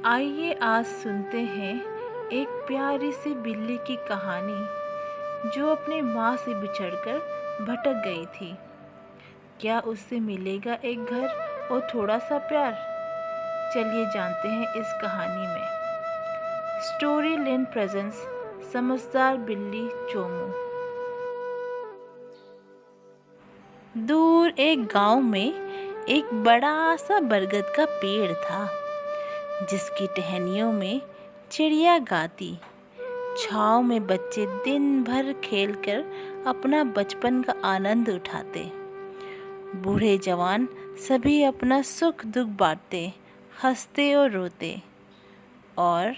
आइए आज सुनते हैं एक प्यारी सी बिल्ली की कहानी जो अपनी माँ से बिछड़कर भटक गई थी। क्या उससे मिलेगा एक घर और थोड़ा सा प्यार? चलिए जानते हैं इस कहानी में। स्टोरी लैंड प्रेजेंस समझदार बिल्ली चोमू। दूर एक गांव में एक बड़ा सा बरगद का पेड़ था जिसकी टहनियों में चिड़िया गाती। छाँव में बच्चे दिन भर खेलकर अपना बचपन का आनंद उठाते। बूढ़े जवान सभी अपना सुख दुख बांटते, हंसते और रोते। और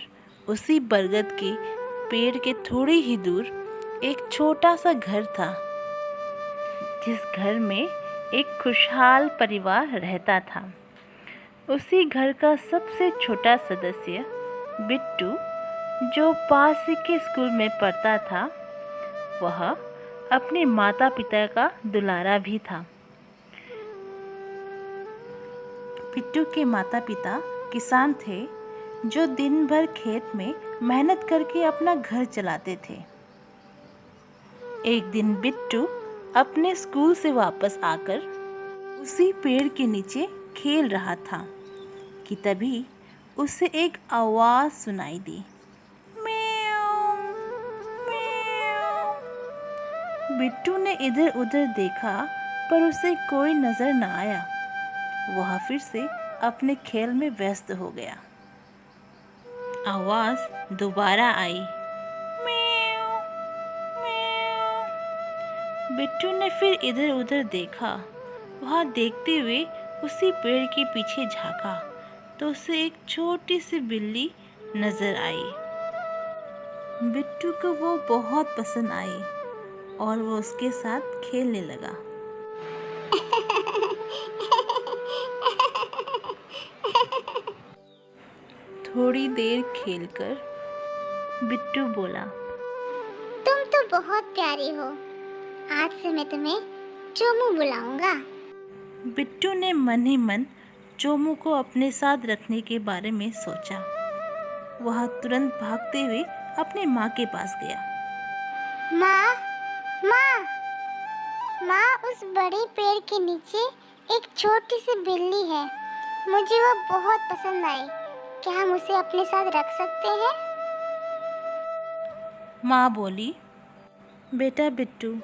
उसी बरगद के पेड़ के थोड़ी ही दूर एक छोटा सा घर था जिस घर में एक खुशहाल परिवार रहता था। उसी घर का सबसे छोटा सदस्य बिट्टू, जो पास ही के स्कूल में पढ़ता था, वह अपने माता पिता का दुलारा भी था। बिट्टू के माता पिता किसान थे जो दिन भर खेत में मेहनत करके अपना घर चलाते थे। एक दिन बिट्टू अपने स्कूल से वापस आकर उसी पेड़ के नीचे खेल रहा था कि तभी उसे एक आवाज़ सुनाई दी। म्याऊं, म्याऊं। बिट्टू ने इधर उधर देखा पर उसे कोई नजर न आया। वह फिर से अपने खेल में व्यस्त हो गया। आवाज़ दोबारा आई। म्याऊं, म्याऊं। बिट्टू ने फिर इधर उधर देखा। वहाँ देखते हुए उसी पेड़ के पीछे झांका तो उसे एक छोटी सी बिल्ली नजर आई। बिट्टू को वो बहुत पसंद आई और वो उसके साथ खेलने लगा। थोड़ी देर खेलकर बिट्टू बोला, तुम तो बहुत प्यारी हो। आज से मैं तुम्हें चोमू बुलाऊंगा। बिट्टू ने मन ही मन चोमू को अपने साथ रखने के बारे में सोचा। वह तुरंत भागते हुए अपनी माँ के पास गया। माँ, माँ, माँ, उस बड़े पेड़ के नीचे एक छोटी सी बिल्ली है। मुझे वो बहुत पसंद आई। क्या हम उसे अपने साथ रख सकते हैं? माँ बोली, बेटा बिट्टू,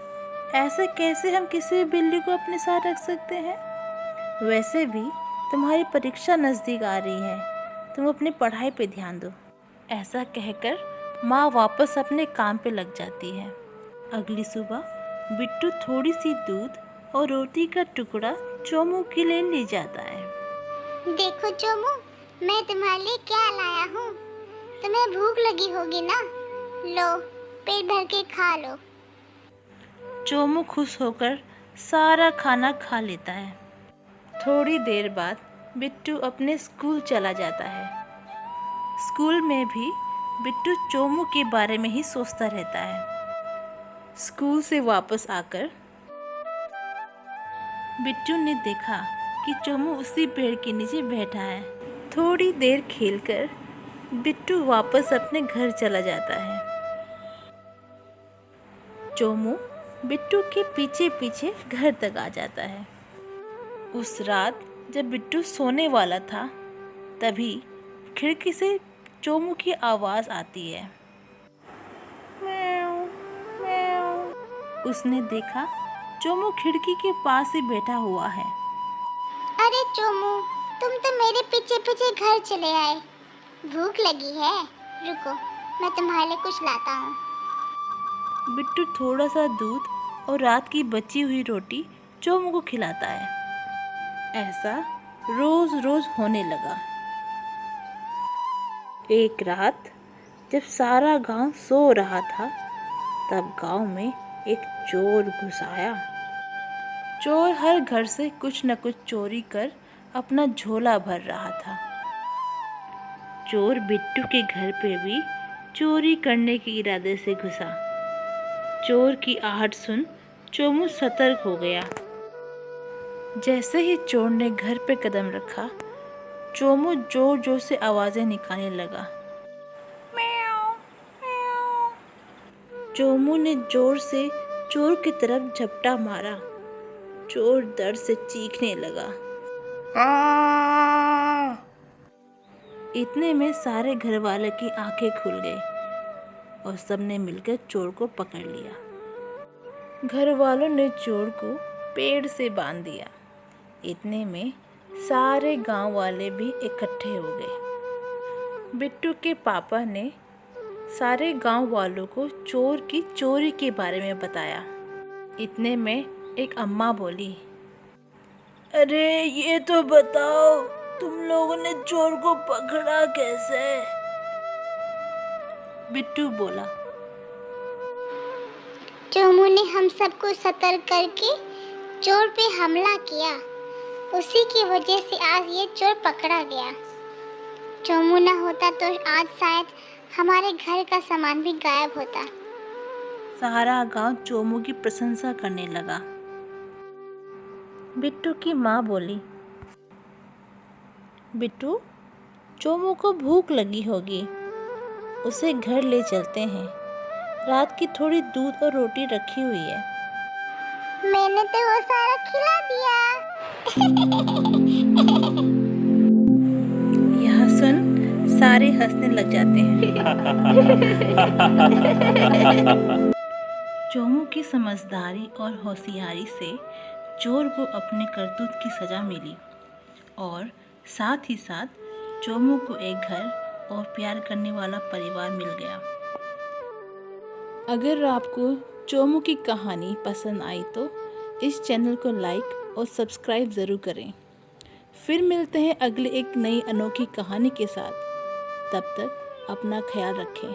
ऐसे कैसे हम किसी बिल्ली को अपने साथ रख सकते हैं? वैसे भी तुम्हारी परीक्षा नज़दीक आ रही है, तुम अपनी पढ़ाई पे ध्यान दो। ऐसा कहकर माँ वापस अपने काम पे लग जाती है। अगली सुबह बिट्टू थोड़ी सी दूध और रोटी का टुकड़ा चोमू के लिए ले जाता है। देखो चोमू, मैं तुम्हारे लिए क्या लाया हूँ। तुम्हें भूख लगी होगी ना? लो, पेट भर के खा लो। चोमू खुश होकर सारा खाना खा लेता है। थोड़ी देर बाद बिट्टू अपने स्कूल चला जाता है। स्कूल में भी बिट्टू चोमू के बारे में ही सोचता रहता है। स्कूल से वापस आकर बिट्टू ने देखा कि चोमू उसी पेड़ के नीचे बैठा है। थोड़ी देर खेलकर बिट्टू वापस अपने घर चला जाता है। चोमू बिट्टू के पीछे पीछे घर तक आ जाता है। उस रात जब बिट्टू सोने वाला था, तभी खिड़की से चोमू की आवाज़ आती है। म्याऊं, म्याऊं। उसने देखा चोमू खिड़की के पास ही बैठा हुआ है। अरे चोमू, तुम तो मेरे पीछे पीछे घर चले आए। भूख लगी है? रुको, मैं तुम्हारे लिए कुछ लाता हूँ। बिट्टू थोड़ा सा दूध और रात की बची हुई रोटी चोमू को खिलाता है। ऐसा रोज रोज होने लगा। एक रात जब सारा गांव सो रहा था, तब गांव में एक चोर घुस आया। चोर हर घर से कुछ न कुछ चोरी कर अपना झोला भर रहा था। चोर बिट्टू के घर पे भी चोरी करने के इरादे से घुसा। चोर की आहट सुन चोमू सतर्क हो गया। जैसे ही चोर ने घर पे कदम रखा, चोमू जोर जोर से आवाज़ें निकालने लगा। चोमू ने जोर से चोर की तरफ झपटा मारा। चोर दर्द से चीखने लगा। इतने में सारे घर वाले की आंखें खुल गई और सबने मिलकर चोर को पकड़ लिया। घर वालों ने चोर को पेड़ से बांध दिया। इतने में सारे गांव वाले भी इकट्ठे हो गए। बिट्टू के पापा ने सारे गांव वालों को चोर की चोरी के बारे में बताया। इतने में एक अम्मा बोली, अरे ये तो बताओ, तुम लोगों ने चोर को पकड़ा कैसे? बिट्टू बोला, चोमू ने हम सबको सतर्क करके चोर पे हमला किया। उसी की वजह से आज ये चोर पकड़ा गया। चोमू ना होता तो आज शायद हमारे घर का सामान भी गायब होता। सारा गांव चोमू की प्रशंसा करने लगा। बिट्टू की माँ बोली, बिट्टू, चोमू को भूख लगी होगी, उसे घर ले चलते हैं। रात की थोड़ी दूध और रोटी रखी हुई है। मैंने तो वो सारा खिला दिया। यह सुन सारे हंसने लग जाते हैं। चोमू की समझदारी और होशियारी से चोर को अपने करतूत की सजा मिली और साथ ही साथ चोमू को एक घर और प्यार करने वाला परिवार मिल गया। अगर आपको चोमू की कहानी पसंद आई तो इस चैनल को लाइक और सब्सक्राइब ज़रूर करें। फिर मिलते हैं अगले एक नई अनोखी कहानी के साथ। तब तक अपना ख्याल रखें।